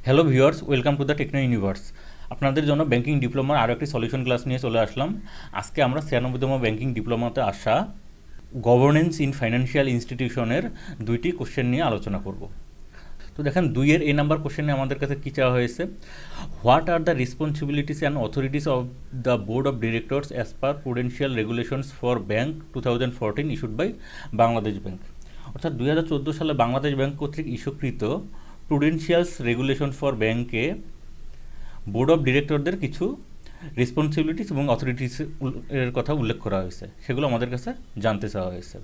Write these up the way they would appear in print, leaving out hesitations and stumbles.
Hello viewers, welcome to the techno universe. আপনাদের জন্য banking ডিপ্লোমার আরও একটি সলিউশন ক্লাস নিয়ে চলে আসলাম। আজকে আমরা 96তম ব্যাংকিং ডিপ্লোমাতে আসা গভর্নেন্স ইন ফাইন্যান্সিয়াল ইনস্টিটিউশনের দুইটি কোশ্চেন নিয়ে আলোচনা করব। তো দেখেন, 2-এর A নাম্বার কোশ্চেনে আমাদের কাছে কী চাওয়া হয়েছে, what are the responsibilities and authorities of the board of directors as per prudential regulations for bank 2014 issued by Bangladesh bank. অর্থাৎ 2014 সালে বাংলাদেশ ব্যাংক কর্তৃক ইস্যুকৃত প্রুডেন্সিয়ালস রেগুলেশন ফর ব্যাংকে বোর্ড অফ ডিরেক্টরদের কিছু রেসপন্সিবিলিটিস এবং অথরিটিস এর কথা উল্লেখ করা হয়েছে, সেগুলো আমাদের কাছে জানতে চাওয়া হয়েছে।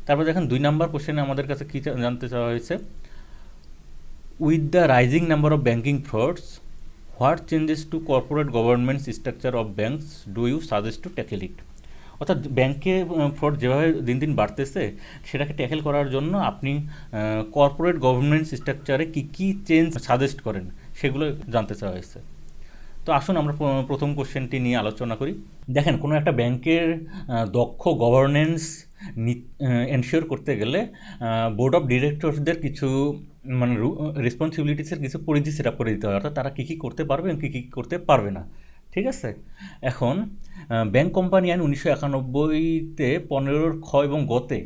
তারপর দেখেন, 2 নাম্বার কোশ্চেনে আমাদের কাছে কী জানতে চাওয়া হয়েছে, with the rising number of banking frauds what changes to corporate government structure of banks do you suggest to tackle it. অর্থাৎ ব্যাংকে ফ্রড যেভাবে দিন দিন বাড়তেছে, সেটাকে ট্যাকেল করার জন্য আপনি কর্পোরেট গভর্নমেন্ট স্ট্রাকচারে কী কী চেঞ্জ সাজেস্ট করেন, সেগুলো জানতে চাওয়া হয়েছে। তো আসুন আমরা প্রথম কোশ্চেনটি নিয়ে আলোচনা করি। দেখেন, কোনো একটা ব্যাংকের দক্ষ গভর্নেন্স এনশিওর করতে গেলে বোর্ড অফ ডিরেক্টরসদের কিছু রেসপন্সিবিলিটিসের কিছু পরিধি সেট আপ করে দিতে হয়, অর্থাৎ তারা কী কী করতে পারবে এবং কী কী করতে পারবে না। ঠিক আছে, এখন ব্যাংক কোম্পানি আইন 1991-তে 15 খ এবং গতে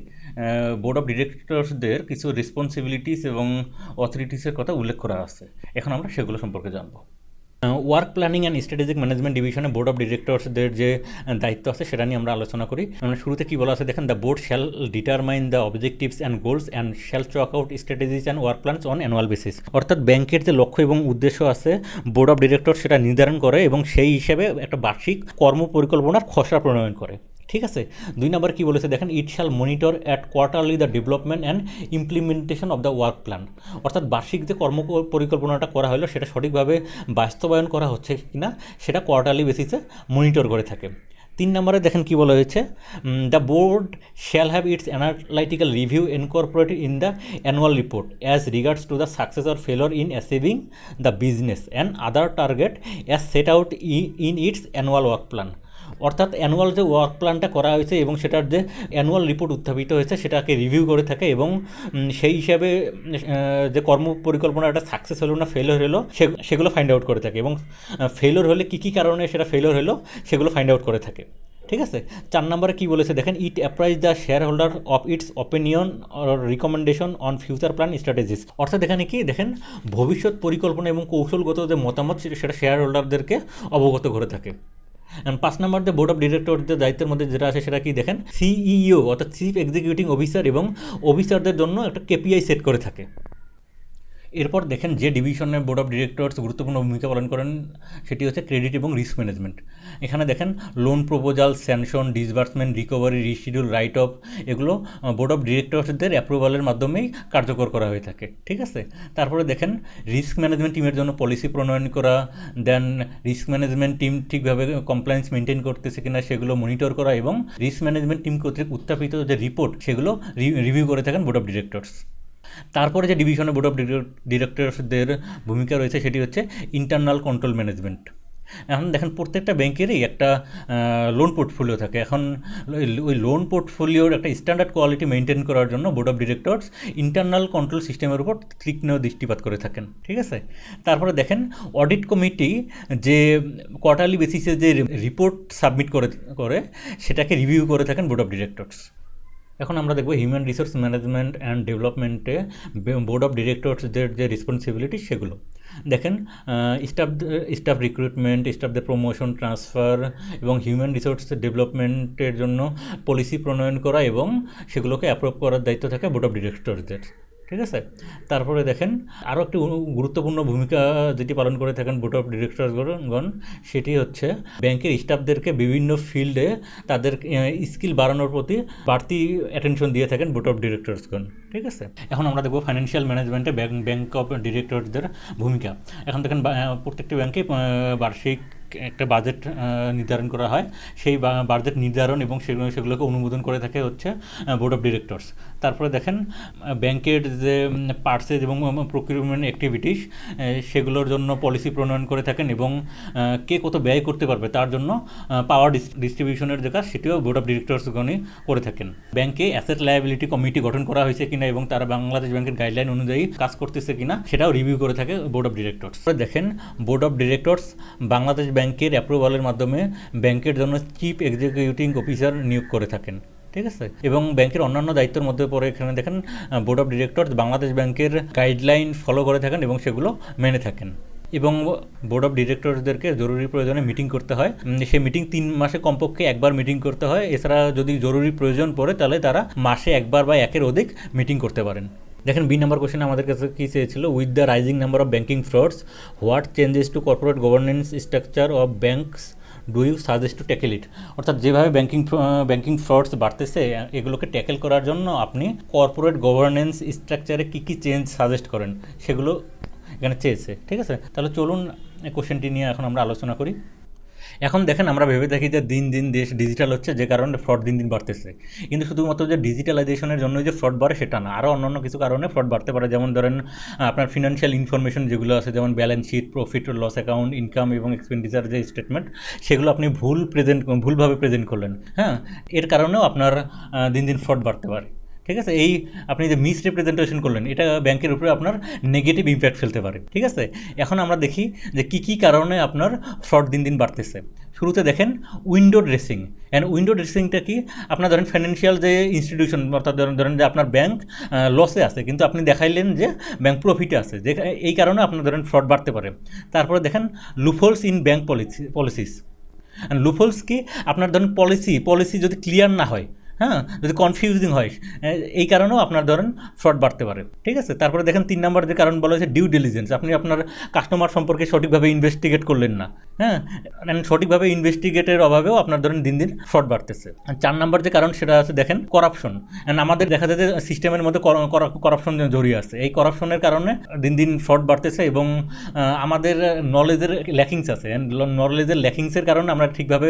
বোর্ড অফ ডিরেক্টরসদের কিছু রেসপন্সিবিলিটিস এবং অথরিটিসের কথা উল্লেখ করা আছে। এখন আমরা সেগুলো সম্পর্কে জানবো। Work planning and strategic management ডিভিশনে বোর্ড অফ ডিরেক্টরসদের যে দায়িত্ব আছে সেটা নিয়ে আমরা আলোচনা করি। আমরা শুরুতে কী বলা আছে দেখেন, the board shall determine the objectives and goals and shall chalk out strategies and work plans on annual basis. অর্থাৎ ব্যাংকের যে লক্ষ্য এবং উদ্দেশ্য আছে, বোর্ড অফ ডিরেক্টর সেটা নির্ধারণ করে এবং সেই হিসেবে একটা বার্ষিক কর্ম পরিকল্পনার খসড়া প্রণয়ন করে। ঠিক আছে, 2 নম্বর কী বলেছে দেখেন, ইট shall monitor at quarterly the development and implementation of the work plan. অর্থাৎ বার্ষিক যে কর্ম পরিকল্পনাটা করা হলো সেটা সঠিকভাবে বাস্তবায়ন করা হচ্ছে কিনা সেটা কোয়ার্টারলি বেসিসে মনিটর করে থাকে। 3 নম্বরে দেখেন কী বলা হয়েছে, the board shall have it's analytical review Incorporated in the annual report as regards to the success or ফেলোর in achieving the business and other target as set out in it's annual work plan. অর্থাৎ annual যে work প্ল্যানটা করা হয়েছে এবং সেটার যে annual report উত্থাপিত হয়েছে সেটাকে রিভিউ করে থাকে এবং সেই হিসাবে যে কর্ম পরিকল্পনাটা সাকসেস হলো না ফেলিওর হলো সেগুলো ফাইন্ড আউট করে থাকে এবং ফেলিওর হলে কী কী কারণে সেটা ফেলিওর হলো সেগুলো ফাইন্ড আউট করে থাকে। ঠিক আছে, 4 নম্বরে কী বলেছে দেখেন, it appraise the shareholder of its opinion or recommendation on future plan strategies. অর্থাৎ এখানে কি দেখেন, ভবিষ্যৎ পরিকল্পনা এবং কৌশলগত যে মতামত সেটা শেয়ার হোল্ডারদেরকে অবগত করে থাকে। 5 নম্বর যে বোর্ড অফ ডিরেক্টরদের দায়িত্বের মধ্যে যেটা আছে সেটা কি দেখেন, সিইও অর্থাৎ চিফ এক্সিকিউটিভ অফিসার এবং অফিসারদের জন্য একটা কেপিআই সেট করে থাকে। এরপর দেখেন, যে ডিভিশনের বোর্ড অফ ডিরেক্টরস গুরুত্বপূর্ণ ভূমিকা পালন করেন সেটি হচ্ছে ক্রেডিট এবং রিস্ক ম্যানেজমেন্ট। এখানে দেখেন, loan proposal, sanction, disbursement, recovery, reschedule, right of, এগুলো বোর্ড অফ ডিরেক্টরসদের অ্যাপ্রুভালের মাধ্যমেই কার্যকর করা হয়ে থাকে। ঠিক আছে, তারপরে দেখেন, রিস্ক ম্যানেজমেন্ট টিমের জন্য পলিসি প্রণয়ন করা, দেন রিস্ক ম্যানেজমেন্ট টিম ঠিকভাবে কমপ্লায়েন্স মেনটেন করতেছে কিনা সেগুলো মনিটর করা এবং রিস্ক ম্যানেজমেন্ট টিম কর্তৃক উত্থাপিত যে রিপোর্ট সেগুলো রিভিউ করে থাকেন বোর্ড অফ ডিরেক্টরস। তারপরে যে ডিভিশনে বোর্ড অফ ডিরেক্টরসদের ভূমিকা রয়েছে সেটি হচ্ছে ইন্টারনাল কন্ট্রোল ম্যানেজমেন্ট। এখন দেখেন, প্রত্যেকটা ব্যাংকেরই একটা লোন পোর্টফোলিও থাকে। এখন ওই লোন পোর্টফোলিওর একটা স্ট্যান্ডার্ড কোয়ালিটি মেনটেন করার জন্য board of directors internal control সিস্টেমের উপর তীক্ষ্ণ দৃষ্টিপাত করে থাকেন। ঠিক আছে, তারপরে দেখেন, অডিট কমিটি যে কোয়ার্টারলি বেসিসে যে রিপোর্ট সাবমিট করে সেটাকে রিভিউ করে থাকেন বোর্ড অফ ডিরেক্টরস। এখন আমরা দেখব হিউম্যান রিসোর্স ম্যানেজমেন্ট অ্যান্ড ডেভেলপমেন্টে বোর্ড অফ ডিরেক্টরসদের যে রেসপন্সিবিলিটি সেগুলো দেখেন, স্টাফ রিক্রুটমেন্ট, স্টাফদের প্রমোশন, ট্রান্সফার এবং হিউম্যান রিসোর্স ডেভেলপমেন্টের জন্য পলিসি প্রণয়ন করা এবং সেগুলোকে অ্যাপ্রুভ করার দায়িত্ব থাকে বোর্ড অফ ডিরেক্টরসদের। ঠিক আছে, তারপরে দেখেন, আরও একটি গুরুত্বপূর্ণ ভূমিকা যেটি পালন করে থাকেন বোর্ড অফ ডিরেক্টরসগণ সেটি হচ্ছে ব্যাংকের স্টাফদেরকে বিভিন্ন ফিল্ডে তাদের স্কিল বাড়ানোর প্রতি বাড়তি অ্যাটেনশন দিয়ে থাকেন বোর্ড অফ ডিরেক্টরসগণ। ঠিক আছে, এখন আমরা দেখব ফাইন্যান্সিয়াল ম্যানেজমেন্টে ব্যাংক অফ ডিরেক্টরসদের ভূমিকা। এখন দেখেন, প্রত্যেকটি ব্যাংকে বার্ষিক একটা বাজেট নির্ধারণ করা হয়, সেই বাজেট নির্ধারণ এবং সেগুলোকে অনুমোদন করে থাকে হচ্ছে বোর্ড অফ ডিরেক্টরস। তারপরে দেখেন ব্যাংকের যে পার্সেজ এবং প্রকিউরমেন্ট অ্যাক্টিভিটিস সেগুলোর জন্য পলিসি প্রণয়ন করে থাকেন এবং কে কত ব্যয় করতে পারবে তার জন্য পাওয়ার ডিস্ট্রিবিউশনের যে কাজ সেটিও বোর্ড অফ ডিরেক্টরসগণই করে থাকেন। ব্যাংকে অ্যাসেট লায়াবিলিটি কমিটি গঠন করা হয়েছে কিনা এবং তারা বাংলাদেশ ব্যাংকের গাইডলাইন অনুযায়ী কাজ করতেছে কিনা সেটাও রিভিউ করে থাকে বোর্ড অফ ডিরেক্টরস। দেখেন বোর্ড অফ ডিরেক্টরস বাংলাদেশ ব্যাংকের অ্যাপ্রুভালের মাধ্যমে ব্যাংকের জন্য চিফ এক্সিকিউটিভ অফিসার নিয়োগ করে থাকেন, ঠিক আছে। এবং ব্যাংকের অন্যান্য দায়িত্বের মধ্যে পরে এখানে দেখেন বোর্ড অফ ডিরেক্টরস বাংলাদেশ ব্যাংকের গাইডলাইন ফলো করে থাকেন এবং সেগুলো মেনে থাকেন। এবং বোর্ড অফ ডিরেক্টরসদেরকে জরুরি প্রয়োজনে মিটিং করতে হয়, সেই মিটিং 3 মাসে কমপক্ষে একবার মিটিং করতে হয়। এছাড়া যদি জরুরি প্রয়োজন পড়ে তাহলে তারা মাসে একবার বা একের অধিক মিটিং করতে পারেন। দেখেন বি নাম্বার কোশ্চেন আমাদের কাছে কী চেয়েছিল, with the rising number of banking frauds what changes to corporate governance structure of banks do you suggest to tackle it. অর্থাৎ যেভাবে ব্যাঙ্কিং ফ্রডস বাড়তেছে এগুলোকে ট্যাকেল করার জন্য আপনি কর্পোরেট গভর্নেন্স স্ট্রাকচারে কী কী চেঞ্জ সাজেস্ট করেন সেগুলো এখানে চেয়েছে, ঠিক আছে। তাহলে চলুন কোশ্চেনটি নিয়ে এখন আমরা আলোচনা করি। এখন দেখেন আমরা ভেবে থাকি যে দিন দিন দেশ ডিজিটাল হচ্ছে, যে কারণে ফ্রড দিন দিন বাড়তেছে, কিন্তু শুধুমাত্র যে ডিজিটালাইজেশনের জন্য যে ফ্রড বাড়ে সেটা না, আরও অন্যান্য কিছু কারণে ফ্রড বাড়তে পারে। যেমন ধরেন আপনার ফিনান্সিয়াল ইনফরমেশন যেগুলো আছে, যেমন balance sheet, profit loss account, income এবং এক্সপেন্ডিচার যে স্টেটমেন্ট, সেগুলো আপনি ভুলভাবে প্রেজেন্ট করলেন, হ্যাঁ, এর কারণেও আপনার দিন দিন ফ্রড বাড়তে পারে, ঠিক আছে। এই আপনি যে মিসরিপ্রেজেন্টেশন করলেন এটা ব্যাংকের উপরে আপনার নেগেটিভ ইম্প্যাক্ট ফেলতে পারে, ঠিক আছে। এখন আমরা দেখি যে কী কী কারণে আপনার ফ্রড দিন দিন বাড়তেছে। শুরুতে দেখেন উইন্ডো ড্রেসিং। অ্যান্ড উইন্ডো ড্রেসিংটা কি, আপনার ধরেন ফাইন্যান্সিয়াল যে ইনস্টিটিউশন, অর্থাৎ ধরেন যে আপনার ব্যাংক লসে আছে কিন্তু আপনি দেখাইলেন যে ব্যাংক প্রফিটে আছে, যে এই কারণে আপনার ধরেন ফ্রড বাড়তে পারে। তারপরে দেখেন loopholes in bank policies. And loopholes কি, আপনার ধরেন পলিসি যদি ক্লিয়ার না হয়, হ্যাঁ, যদি কনফিউজিং হয়, এই কারণেও আপনার ধরেন ফ্রড বাড়তে পারে, ঠিক আছে। তারপরে দেখেন 3 নম্বর যে কারণ বলা হয়েছে ডিউ ডিলিজেন্স। আপনি আপনার কাস্টমার সম্পর্কে সঠিকভাবে ইনভেস্টিগেট করলেন না, হ্যাঁ, সঠিকভাবে ইনভেস্টিগেটের অভাবেও আপনার ধরেন দিন দিন ফ্রড বাড়তেছে। 4 নম্বর যে কারণ সেটা আছে দেখেন করাপশন। অ্যান্ড আমাদের দেখা যায় যে সিস্টেমের মধ্যে করাপশন জড়িয়ে আছে, এই করাপশনের কারণে দিন দিন ফ্রড বাড়তেছে এবং আমাদের নলেজের ল্যাকিংস আছে। অ্যান্ড নলেজের ল্যাকিংসের কারণে আমরা ঠিকভাবে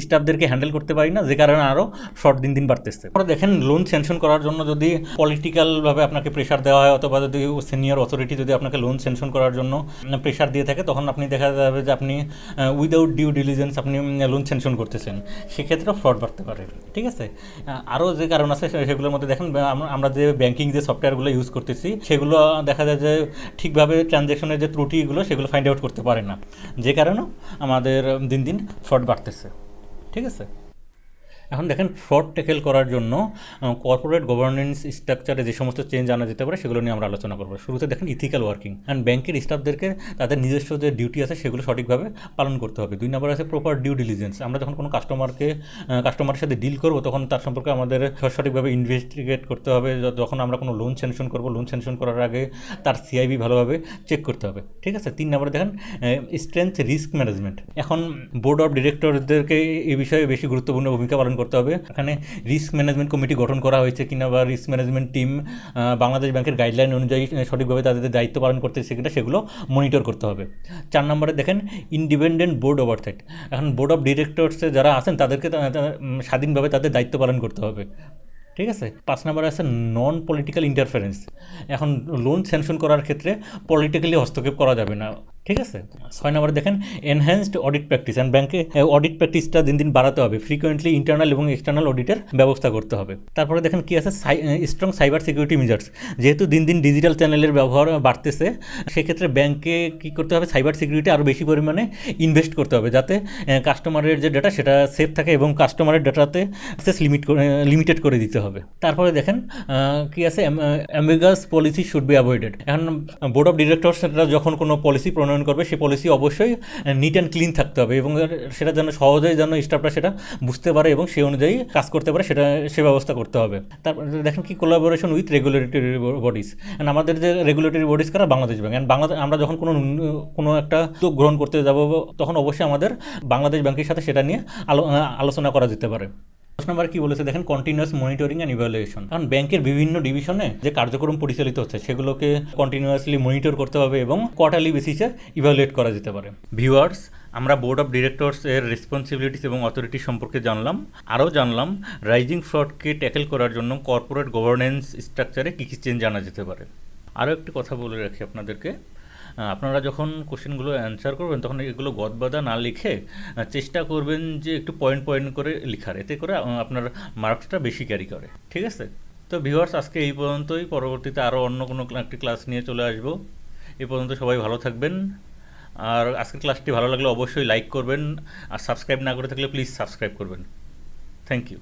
স্টাফদেরকে হ্যান্ডেল করতে পারি না, যে কারণে আরও ফ্রড দিন দিন বাড়তেছে। পরে দেখেন লোন স্যাংশন করার জন্য যদি পলিটিক্যালভাবে আপনাকে প্রেশার দেওয়া হয়, অথবা যদি সিনিয়র অথরিটি যদি আপনাকে লোন স্যাংশন করার জন্য প্রেশার দিয়ে থাকে, তখন আপনি দেখা যাবে যে আপনি উইদাউট ডিউ ডিলিজেন্স আপনি লোন স্যাংশন করতেছেন, সেক্ষেত্রেও ফ্রড বাড়তে পারে, ঠিক আছে। আরও যে কারণ আছে সেগুলোর মধ্যে দেখেন আমরা যে ব্যাংকিং যে সফটওয়্যারগুলো ইউজ করতেছি সেগুলো দেখা যায় যে ঠিকভাবে ট্রানজ্যাকশনের যে ত্রুটিগুলো সেগুলো ফাইন্ড আউট করতে পারে না, যে কারণেও আমাদের দিন দিন ফ্রড বাড়তেছে, ঠিক আছে। এখন দেখেন ফ্রড ট্যাকেল করার জন্য কর্পোরেট গভর্নেন্স স্ট্রাকচারে যে সমস্ত চেঞ্জ আনা যেতে পারে সেগুলো নিয়ে আমরা আলোচনা করবো। শুরুতে দেখেন ইথিক্যাল ওয়ার্কিং। অ্যান্ড ব্যাংকের স্টাফদেরকে তাদের নিজস্ব যে ডিউটি আছে সেগুলো সঠিকভাবে পালন করতে হবে। 2 নম্বর আছে প্রপার ডিউ ডিলিজেন্স। আমরা যখন কোনো কাস্টমারের সাথে ডিল করবো তখন তার সম্পর্কে আমাদের সঠিকভাবে ইনভেস্টিগেট করতে হবে। যখন আমরা কোনো লোন স্যাংশন করবো, লোন স্যাংশন করার আগে তার সিআইবি ভালোভাবে চেক করতে হবে, ঠিক আছে। 3 নম্বরে দেখেন স্ট্রেংথ রিস্ক ম্যানেজমেন্ট। এখন বোর্ড অফ ডিরেক্টরদেরকে এই বিষয়ে বেশি গুরুত্বপূর্ণ ভূমিকা পালন করতে হবে। এখানে রিস্ক ম্যানেজমেন্ট কমিটি গঠন করা হয়েছে কিনা বা রিস্ক ম্যানেজমেন্ট টিম বাংলাদেশ ব্যাংকের গাইডলাইন অনুযায়ী সঠিকভাবে তাদের দায়িত্ব পালন করতেছে কিনা সেগুলো মনিটর করতে হবে। 4 নম্বরে দেখেন ইন্ডিপেন্ডেন্ট বোর্ড ওভারসাইট। এখন বোর্ড অফ ডিরেক্টরসে যারা আছেন তাদেরকে স্বাধীনভাবে তাদের দায়িত্ব পালন করতে হবে, ঠিক আছে। 5 নম্বরে আছে নন পলিটিক্যাল ইন্টারফারেন্স। এখন লোন স্যাংশন করার ক্ষেত্রে পলিটিক্যালি হস্তক্ষেপ করা যাবে না, ঠিক আছে। 6 নম্বরে দেখেন এনহ্যান্সড অডিট প্র্যাকটিস। অ্যান্ড ব্যাংকে অডিট প্র্যাকটিসটা দিন দিন বাড়াতে হবে, ফ্রিকোয়েন্টলি ইন্টারনাল এবং এক্সটার্নাল অডিটের ব্যবস্থা করতে হবে। তারপরে দেখেন কী আছে স্ট্রং সাইবার সিকিউরিটি মেজার্স। যেহেতু দিন দিন ডিজিটাল চ্যানেলের ব্যবহার বাড়তেছে, সেক্ষেত্রে ব্যাংকে কী করতে হবে, সাইবার সিকিউরিটি আরও বেশি পরিমাণে ইনভেস্ট করতে হবে, যাতে কাস্টমারের যে ডেটা সেটা সেফ থাকে এবং কাস্টমারের ডেটাতে অ্যাক্সেস লিমিটেড করে দিতে হবে। তারপরে দেখেন কী আছে অ্যাম্বিগাস পলিসি শুড বি অ্যাভয়েডেড। এখন বোর্ড অফ ডিরেক্টরসরা যখন কোনো পলিসি প্রণয়ন করবে সেই পলিসি অবশ্যই নিট অ্যান্ড ক্লিন থাকতে হবে এবং সেটা যেন সহজেই যেন স্টাফরা সেটা বুঝতে পারে এবং সেই অনুযায়ী কাজ করতে পারে, সে ব্যবস্থা করতে হবে। তারপর দেখেন কি কোলাবোরেশন উইথ রেগুলেটরি বডিজ। আমাদের যে রেগুলেটরি বডিজ কারা, বাংলাদেশ ব্যাংক। অ্যান্ড আমরা যখন কোনো একটা উদ্যোগ গ্রহণ করতে যাব তখন অবশ্যই আমাদের বাংলাদেশ ব্যাংকের সাথে সেটা নিয়ে আলোচনা করা যেতে পারে। 10 নম্বর কি বলেছে দেখেন, কন্টিনিউয়াস মনিটরিং অ্যান্ড ইভ্যালুয়েশন। কারণ ব্যাংকের বিভিন্ন ডিভিশনে যে কার্যক্রম পরিচালিত হচ্ছে সেগুলোকে কন্টিনিউয়াসলি মনিটর করতে হবে এবং কোয়ার্টারলি বেসিসে ইভ্যালুয়েট করা যেতে পারে। ভিউয়ার্স, আমরা বোর্ড অফ ডিরেক্টরস এর রেসপন্সিবিলিটিস এবং অথরিটি সম্পর্কে জানলাম। আরও জানলাম রাইজিং ফ্রডকে ট্যাকেল করার জন্য কর্পোরেট গভর্নেন্স স্ট্রাকচারে কী কী চেঞ্জ আনা যেতে পারে। আরও একটি কথা বলে রাখি আপনাদেরকে, আপনারা যখন কোশ্চেনগুলো অ্যান্সার করবেন তখন এগুলো গদবাদা না লিখে চেষ্টা করবেন যে একটু পয়েন্ট পয়েন্ট করে লেখার, এতে করে আপনার মার্কসটা বেশি ক্যারি করে। ঠিক আছে? তো ভিউয়ার্স, আজকে এই পর্যন্তই। পরবর্তীতে আরও অন্য কোনো একটি ক্লাস নিয়ে চলে আসবো। এ পর্যন্ত সবাই ভালো থাকবেন। আর আজকের ক্লাসটি ভালো লাগলে অবশ্যই লাইক করবেন, আর সাবস্ক্রাইব না করে থাকলে প্লিজ সাবস্ক্রাইব করবেন। Thank you.